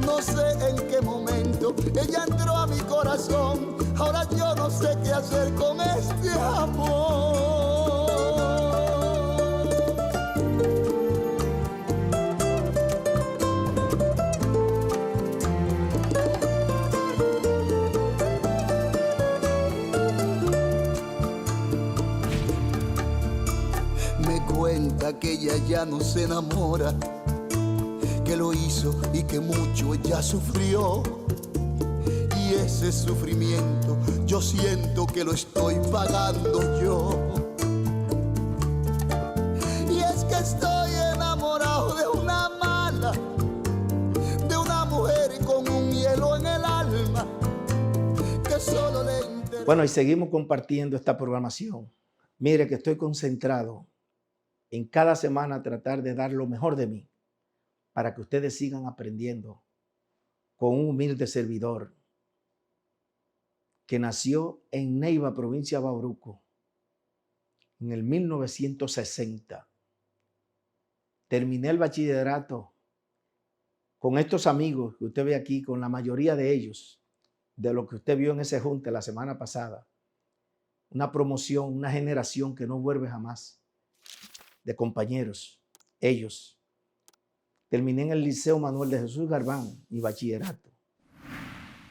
No sé en qué momento ella entró a mi corazón. Ahora yo no sé qué hacer con este amor. Me cuenta que ella ya no se enamora, que lo hizo y que mucho ella sufrió. Y ese sufrimiento yo siento que lo estoy pagando yo. Y es que estoy enamorado de una mala, de una mujer con un hielo en el alma, que solo le interesa. Bueno, y seguimos compartiendo esta programación. Mire que estoy concentrado en cada semana tratar de dar lo mejor de mí para que ustedes sigan aprendiendo con un humilde servidor que nació en Neiva, provincia de Bauruco, en el 1960. Terminé el bachillerato con estos amigos que usted ve aquí, con la mayoría de ellos, de lo que usted vio en ese junte la semana pasada. Una promoción, una generación que no vuelve jamás, de compañeros, ellos. Terminé en el Liceo Manuel de Jesús Garbán, mi bachillerato.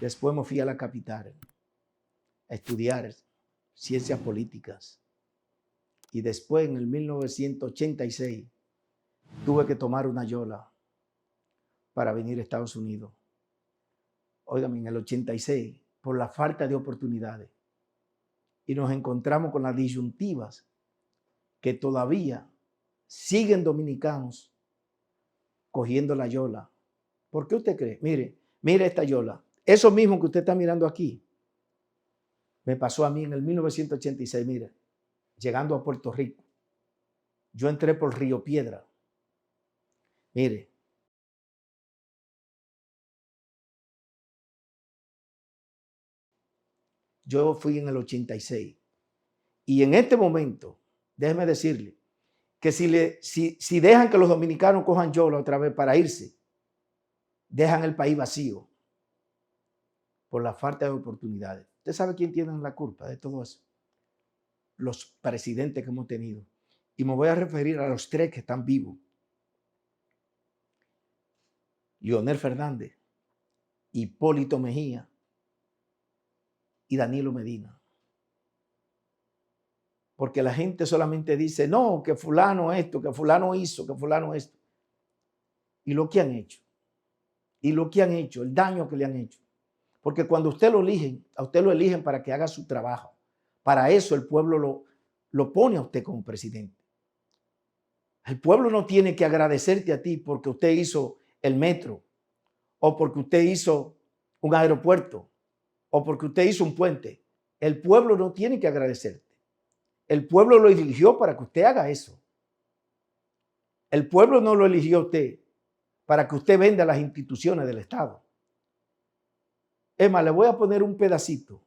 Después me fui a la capital a estudiar ciencias políticas. Y después, en el 1986, tuve que tomar una yola para venir a Estados Unidos. Óigame, en el 86, por la falta de oportunidades. Y nos encontramos con las disyuntivas que todavía siguen dominicanos cogiendo la yola. ¿Por qué usted cree? Mire esta yola. Eso mismo que usted está mirando aquí, me pasó a mí en el 1986, mire, llegando a Puerto Rico. Yo entré por Río Piedra. Mire. Yo fui en el 86. Y en este momento, déjeme decirle, que si dejan que los dominicanos cojan yola otra vez para irse, dejan el país vacío por la falta de oportunidades. ¿Usted sabe quién tiene la culpa de todo eso? Los presidentes que hemos tenido. Y me voy a referir a los 3 que están vivos. Leonel Fernández, Hipólito Mejía y Danilo Medina. Porque la gente solamente dice, no, que fulano esto, que fulano hizo, que fulano esto. Y lo que han hecho. Y lo que han hecho, el daño que le han hecho. Porque cuando usted lo eligen, a usted lo eligen para que haga su trabajo. Para eso el pueblo lo pone a usted como presidente. El pueblo no tiene que agradecerte a ti porque usted hizo el metro, o porque usted hizo un aeropuerto, o porque usted hizo un puente. El pueblo no tiene que agradecerte. El pueblo lo eligió para que usted haga eso. El pueblo no lo eligió a usted para que usted venda las instituciones del Estado. Emma, le voy a poner un pedacito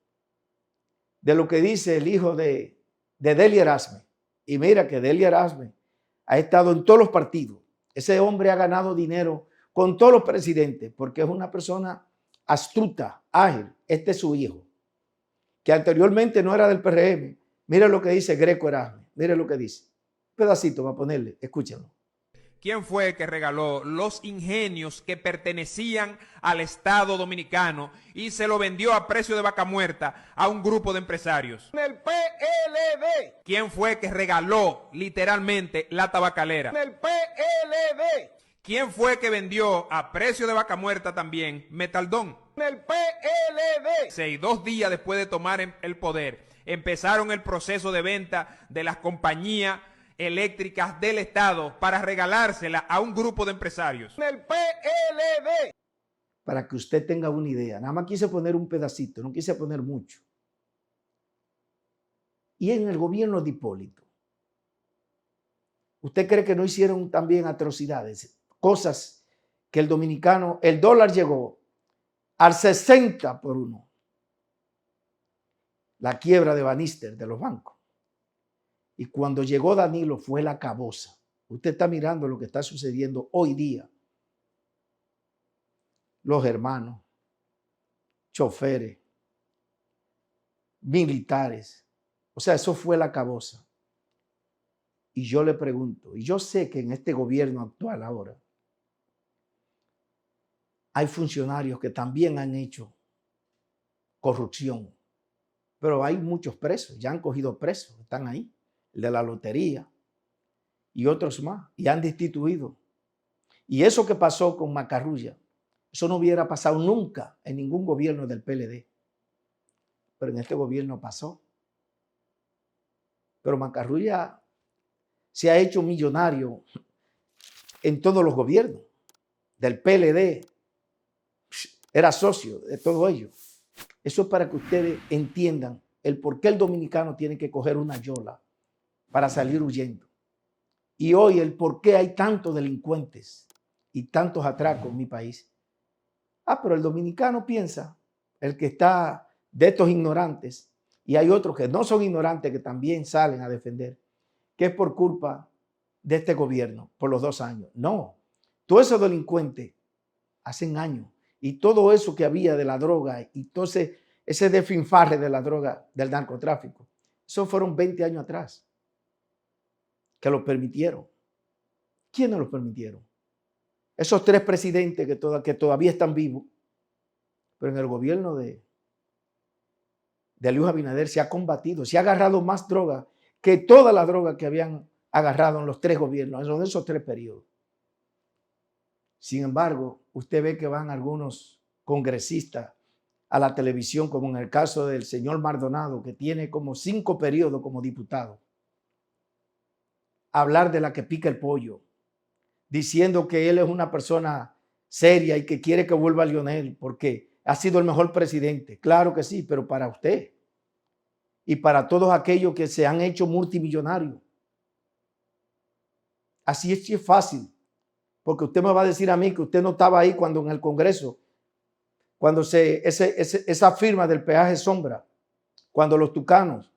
de lo que dice el hijo de Delia Erasme. Y mira que Delia Erasme ha estado en todos los partidos. Ese hombre ha ganado dinero con todos los presidentes porque es una persona astuta, ágil. Este es su hijo, que anteriormente no era del PRM. Mira lo que dice Greco Erasme. Mira lo que dice. Un pedacito va a ponerle. Escúchenlo. ¿Quién fue que regaló los ingenios que pertenecían al Estado dominicano y se lo vendió a precio de vaca muerta a un grupo de empresarios? El PLD. ¿Quién fue que regaló literalmente la tabacalera? El PLD. ¿Quién fue que vendió a precio de vaca muerta también Metaldón? El PLD. 2 días después de tomar el poder, empezaron el proceso de venta de las compañías eléctricas del Estado para regalársela a un grupo de empresarios. El PLD. Para que usted tenga una idea. Nada más quise poner un pedacito, no quise poner mucho. Y en el gobierno de Hipólito, ¿usted cree que no hicieron también atrocidades? Cosas que el dominicano, el dólar llegó al 60 por 1. La quiebra de Bannister de los bancos. Y cuando llegó Danilo fue la caboza. Usted está mirando lo que está sucediendo hoy día. Los hermanos, choferes, militares. O sea, eso fue la caboza. Y yo le pregunto, y yo sé que en este gobierno actual ahora hay funcionarios que también han hecho corrupción, pero hay muchos presos, ya han cogido presos, están ahí. El de la lotería y otros más, y han destituido. Y eso que pasó con Macarrulla, eso no hubiera pasado nunca en ningún gobierno del PLD, pero en este gobierno pasó. Pero Macarrulla se ha hecho millonario en todos los gobiernos del PLD, era socio de todo ello. Eso es para que ustedes entiendan el por qué el dominicano tiene que coger una yola para salir huyendo. Y hoy el por qué hay tantos delincuentes y tantos atracos en mi país. Pero el dominicano piensa, el que está de estos ignorantes, y hay otros que no son ignorantes que también salen a defender, que es por culpa de este gobierno, por los 2 años. No, todos esos delincuentes hacen años, y todo eso que había de la droga, y todo ese desfinfarre de la droga, del narcotráfico, eso fueron 20 años atrás. Que lo permitieron. ¿Quiénes lo permitieron? Esos 3 presidentes que todavía están vivos, pero en el gobierno de Luis Abinader se ha combatido, se ha agarrado más droga que toda la droga que habían agarrado en los 3 gobiernos, en esos 3 periodos. Sin embargo, usted ve que van algunos congresistas a la televisión, como en el caso del señor Maldonado, que tiene como 5 periodos como diputado, hablar de la que pica el pollo, diciendo que él es una persona seria y que quiere que vuelva Lionel porque ha sido el mejor presidente. Claro que sí, pero para usted y para todos aquellos que se han hecho multimillonarios. Así es fácil, porque usted me va a decir a mí que usted no estaba ahí cuando en el Congreso, cuando esa firma del peaje sombra, cuando los tucanos,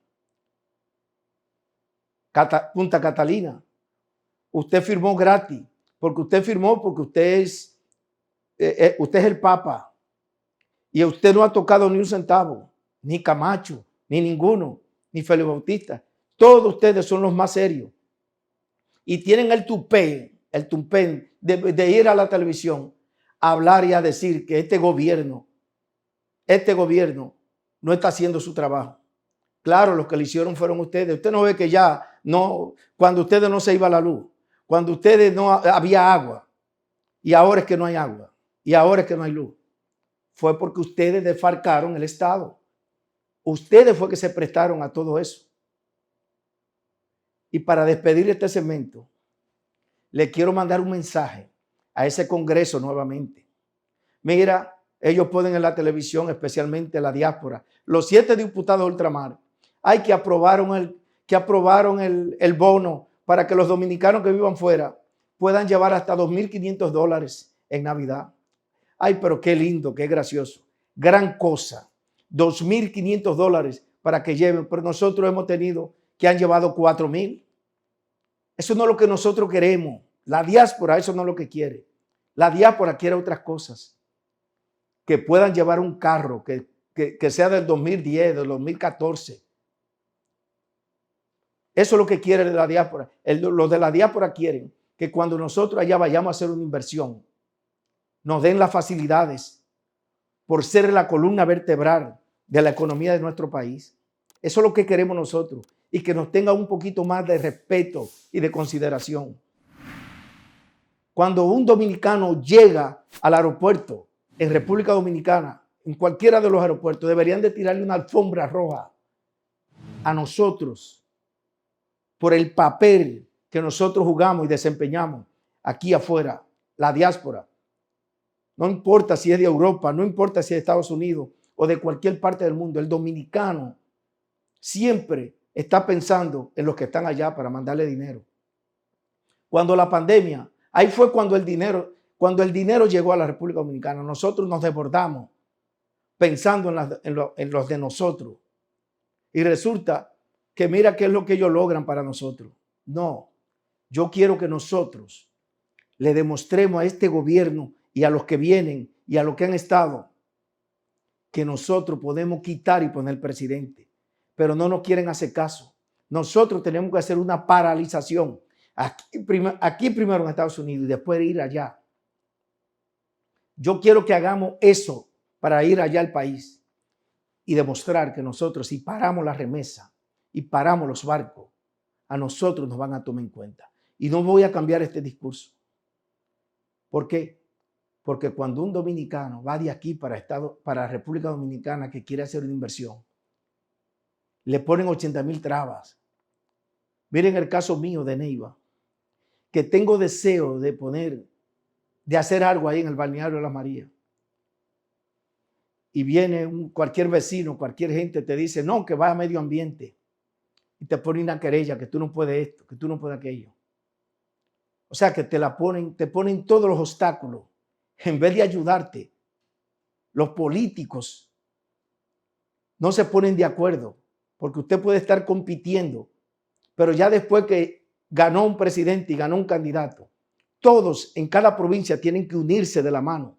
Punta Catalina, usted firmó gratis, porque usted es el Papa y usted no ha tocado ni un centavo, ni Camacho, ni ninguno, ni Félix Bautista. Todos ustedes son los más serios y tienen el tupé de ir a la televisión a hablar y a decir que este gobierno no está haciendo su trabajo. Claro, los que lo hicieron fueron ustedes. Usted no ve que ya no, cuando ustedes no se iba la luz, cuando ustedes no había agua, y ahora es que no hay agua, y ahora es que no hay luz. Fue porque ustedes desfalcaron el Estado. Ustedes fue que se prestaron a todo eso. Y para despedir este segmento, le quiero mandar un mensaje a ese Congreso nuevamente. Mira, ellos pueden en la televisión, especialmente la diáspora, los 7 diputados de ultramar, que aprobaron el bono para que los dominicanos que vivan fuera puedan llevar hasta $2,500 en Navidad. Ay, pero qué lindo, qué gracioso. Gran cosa. $2,500 para que lleven, pero nosotros hemos tenido que han llevado 4,000. Eso no es lo que nosotros queremos. La diáspora, eso no es lo que quiere. La diáspora quiere otras cosas. Que puedan llevar un carro que sea del 2010, del 2014. Eso es lo que quiere la diáspora. Los de la diáspora quieren que cuando nosotros allá vayamos a hacer una inversión, nos den las facilidades por ser la columna vertebral de la economía de nuestro país. Eso es lo que queremos nosotros y que nos tenga un poquito más de respeto y de consideración. Cuando un dominicano llega al aeropuerto en República Dominicana, en cualquiera de los aeropuertos, deberían de tirarle una alfombra roja a nosotros por el papel que nosotros jugamos y desempeñamos aquí afuera, la diáspora. No importa si es de Europa, no importa si es de Estados Unidos o de cualquier parte del mundo, el dominicano siempre está pensando en los que están allá para mandarle dinero. Cuando la pandemia, ahí fue cuando el dinero llegó a la República Dominicana. Nosotros nos desbordamos pensando en los de nosotros. Y resulta que mira qué es lo que ellos logran para nosotros. No, yo quiero que nosotros le demostremos a este gobierno y a los que vienen y a los que han estado que nosotros podemos quitar y poner presidente. Pero no nos quieren hacer caso. Nosotros tenemos que hacer una paralización aquí primero en Estados Unidos y después ir allá. Yo quiero que hagamos eso para ir allá al país y demostrar que nosotros, si paramos la remesa y paramos los barcos, a nosotros nos van a tomar en cuenta. Y no voy a cambiar este discurso. ¿Por qué? Porque cuando un dominicano va de aquí para República Dominicana que quiere hacer una inversión, le ponen 80,000 trabas. Miren el caso mío de Neiva, que tengo deseo de hacer algo ahí en el balneario de Las Marías. Y viene cualquier vecino, cualquier gente te dice, no, que va a medio ambiente. Y te ponen una querella, que tú no puedes esto, que tú no puedes aquello. O sea, que te ponen todos los obstáculos. En vez de ayudarte, los políticos no se ponen de acuerdo, porque usted puede estar compitiendo, pero ya después que ganó un presidente y ganó un candidato, todos en cada provincia tienen que unirse de la mano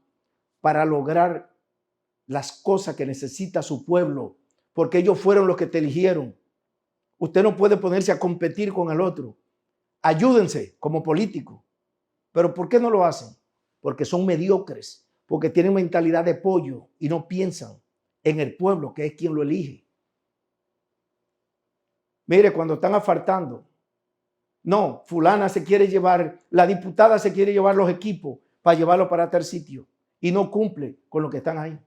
para lograr las cosas que necesita su pueblo, porque ellos fueron los que te eligieron. Usted no puede ponerse a competir con el otro. Ayúdense como políticos. ¿Pero por qué no lo hacen? Porque son mediocres, porque tienen mentalidad de pollo y no piensan en el pueblo, que es quien lo elige. Mire, cuando están asfaltando, no, fulana se quiere llevar, la diputada se quiere llevar los equipos para llevarlos para tal sitio y no cumple con lo que están ahí.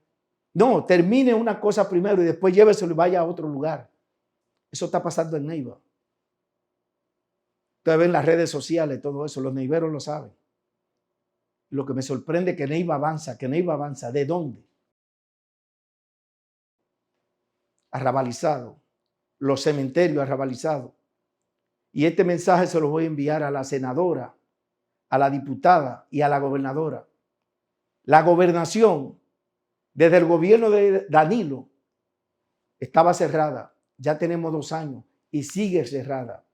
No, termine una cosa primero y después lléveselo y vaya a otro lugar. Eso está pasando en Neiva. Ustedes ven las redes sociales, todo eso, los neiveros lo saben. Lo que me sorprende es que Neiva avanza, ¿de dónde? Arrabalizado, los cementerios arrabalizados. Y este mensaje se lo voy a enviar a la senadora, a la diputada y a la gobernadora. La gobernación, desde el gobierno de Danilo, estaba cerrada. Ya tenemos 2 años y sigue cerrada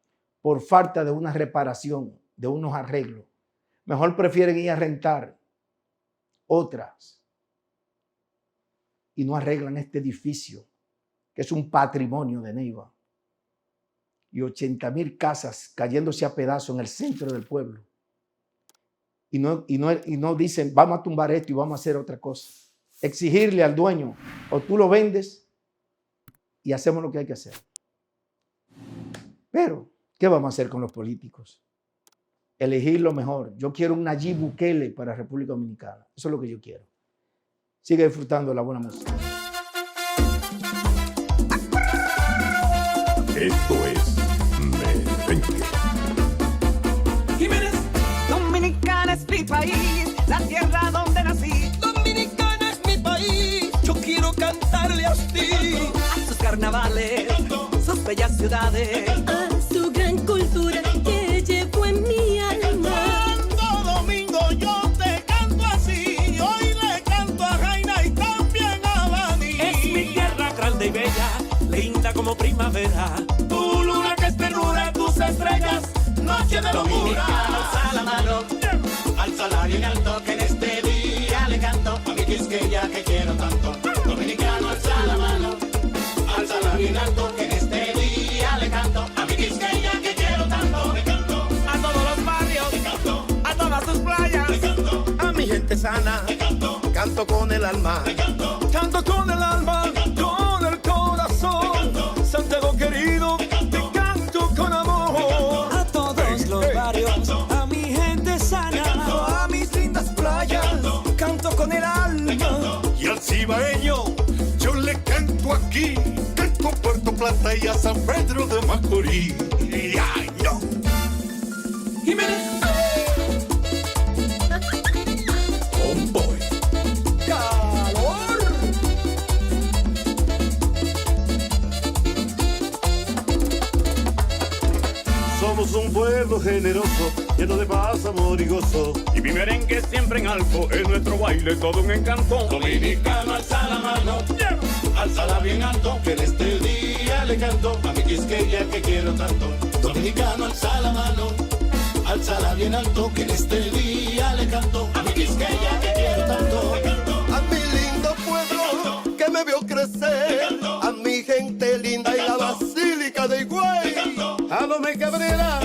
por falta de una reparación, de unos arreglos. Mejor prefieren ir a rentar otras y no arreglan este edificio, que es un patrimonio de Neiva. Y 80,000 casas cayéndose a pedazos en el centro del pueblo. Y no dicen, vamos a tumbar esto y vamos a hacer otra cosa. Exigirle al dueño, o tú lo vendes y hacemos lo que hay que hacer. Pero, ¿qué vamos a hacer con los políticos? Elegir lo mejor. Yo quiero un Nayib Bukele para República Dominicana. Eso es lo que yo quiero. Sigue disfrutando de la buena música. Esto es Merengue. Jiménez, Dominicana es mi país, la tierra donde nací. Dominicana es mi país, yo quiero cantarle a usted. A sus carnavales, sus bellas ciudades. A su gran cultura que llevo en mi alma. Santo Domingo yo te canto así. primavera, tu luna que es ternura, tus estrellas, noche de locura. Alza la mano, alza bien alto, que en este día le canto a mi Quisqueya que quiero tanto. Dominicano, alza la mano, alza bien alto, que en este día le canto a mi Quisqueya que quiero tanto. Le canto a todos los barrios, le canto a todas tus playas, le canto a mi gente sana, le canto con el alma, le canto con el alma, con el corazón. Santiago querido, te canto con amor. A todos los barrios, a mi gente sana, a mis lindas playas, canto con el alma. Y al cibaeño yo le canto aquí, canto a Puerto Plata y a San Pedro de Macorís. Y ay, no. Jiménez. Homeboy. Somos un pueblo generoso, lleno de paz, amor y gozo. Y mi merengue siempre en alto, es nuestro baile todo un encanto. Dominicano, alza la mano, alzala bien alto, que en este día le canto a mi Quisqueya que quiero tanto. Dominicano, alza la mano, alzala bien alto, que en este día le canto a mi Quisqueya que quiero tanto. A mi lindo pueblo que me vio crecer, a mi gente linda y la Basílica de Higüey, a Lomé Cabrera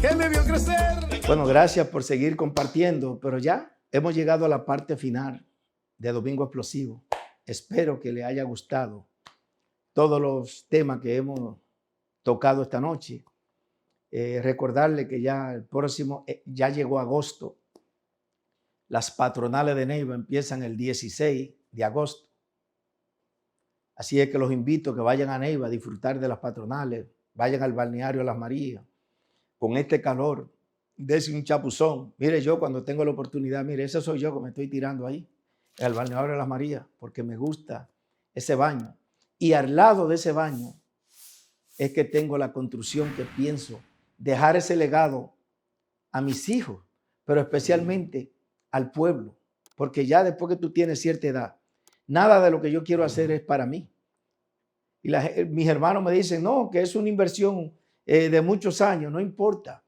que me vio crecer. Bueno, gracias por seguir compartiendo, pero ya hemos llegado a la parte final de Domingo Explosivo. Espero que le haya gustado todos los temas que hemos tocado esta noche. Recordarle que ya el próximo, ya llegó agosto. Las patronales de Neiva empiezan el 16 de agosto. Así es que los invito a que vayan a Neiva a disfrutar de las patronales, vayan al balneario Las Marías. Con este calor, dése un chapuzón. Mire, yo cuando tengo la oportunidad, mire, ese soy yo que me estoy tirando ahí, al balneario de Las Marías, porque me gusta ese baño. Y al lado de ese baño es que tengo la construcción que pienso dejar ese legado a mis hijos, pero especialmente al pueblo, porque ya después que tú tienes cierta edad, nada de lo que yo quiero hacer es para mí. Y mis hermanos me dicen, no, que es una inversión de muchos años, no importa.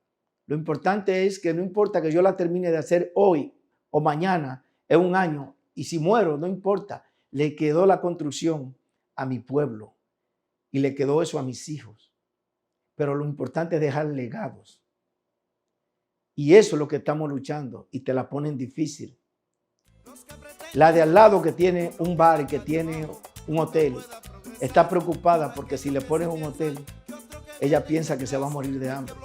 Lo importante es que no importa que yo la termine de hacer hoy o mañana, en un año, y si muero, no importa. Le quedó la construcción a mi pueblo y le quedó eso a mis hijos. Pero lo importante es dejar legados. Y eso es lo que estamos luchando y te la ponen difícil. La de al lado que tiene un bar y que tiene un hotel está preocupada porque si le ponen un hotel, ella piensa que se va a morir de hambre.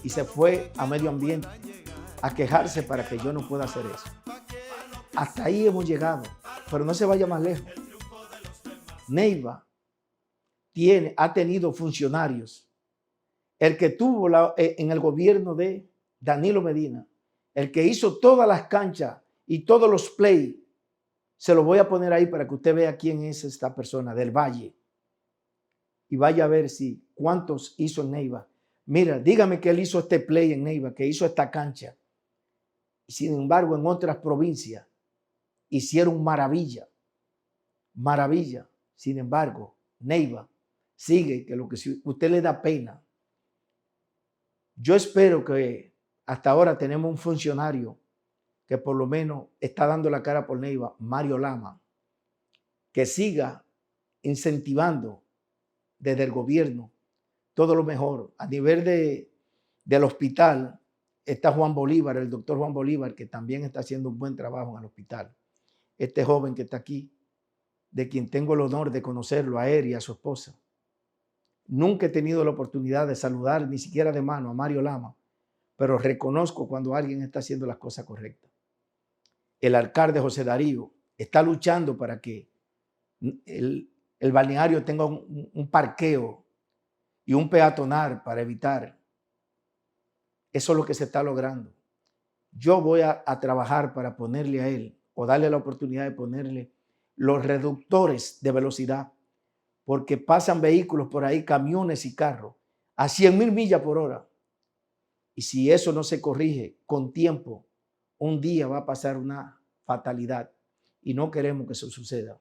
Y se fue a medio ambiente a quejarse para que yo no pueda hacer eso. Hasta ahí hemos llegado, pero no se vaya más lejos. Neiva ha tenido funcionarios. El que tuvo en el gobierno de Danilo Medina, el que hizo todas las canchas y todos los play, se lo voy a poner ahí para que usted vea quién es esta persona del Valle. Y vaya a ver si cuántos hizo en Neiva. Mira, dígame que él hizo este play en Neiva, que hizo esta cancha. Sin embargo, en otras provincias hicieron maravilla. Maravilla. Sin embargo, Neiva sigue que lo que usted le da pena. Yo espero que hasta ahora tenemos un funcionario que por lo menos está dando la cara por Neiva, Mario Lama, que siga incentivando desde el gobierno todo lo mejor. A nivel del hospital está Juan Bolívar, el doctor Juan Bolívar, que también está haciendo un buen trabajo en el hospital. Este joven que está aquí, de quien tengo el honor de conocerlo, a él y a su esposa. Nunca he tenido la oportunidad de saludar ni siquiera de mano a Mario Lama, pero reconozco cuando alguien está haciendo las cosas correctas. El alcalde José Darío está luchando para que el balneario tenga un parqueo y un peatonal para evitar. Eso es lo que se está logrando. Yo voy a trabajar para ponerle a él o darle la oportunidad de ponerle los reductores de velocidad, porque pasan vehículos por ahí, camiones y carros, a 100,000 millas por hora. Y si eso no se corrige con tiempo, un día va a pasar una fatalidad y no queremos que eso suceda.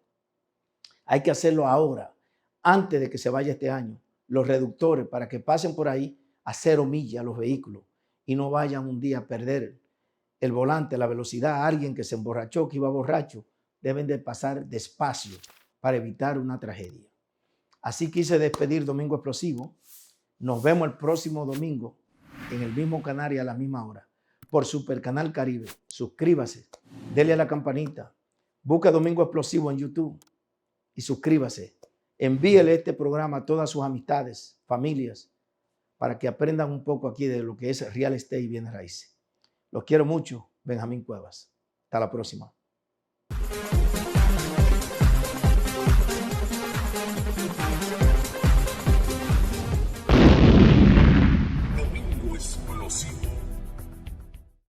Hay que hacerlo ahora, antes de que se vaya este año. los reductores para que pasen por ahí a 0 millas los vehículos y no vayan un día a perder el volante, la velocidad. Alguien que se emborrachó, que iba borracho, deben de pasar despacio para evitar una tragedia. Así quise despedir Domingo Explosivo. Nos vemos el próximo domingo en el mismo canal y a la misma hora por Super Canal Caribe. Suscríbase, dele a la campanita, busca Domingo Explosivo en YouTube y suscríbase. Envíele este programa a todas sus amistades, familias, para que aprendan un poco aquí de lo que es real estate y bienes raíces. Los quiero mucho, Benjamín Cuevas. Hasta la próxima.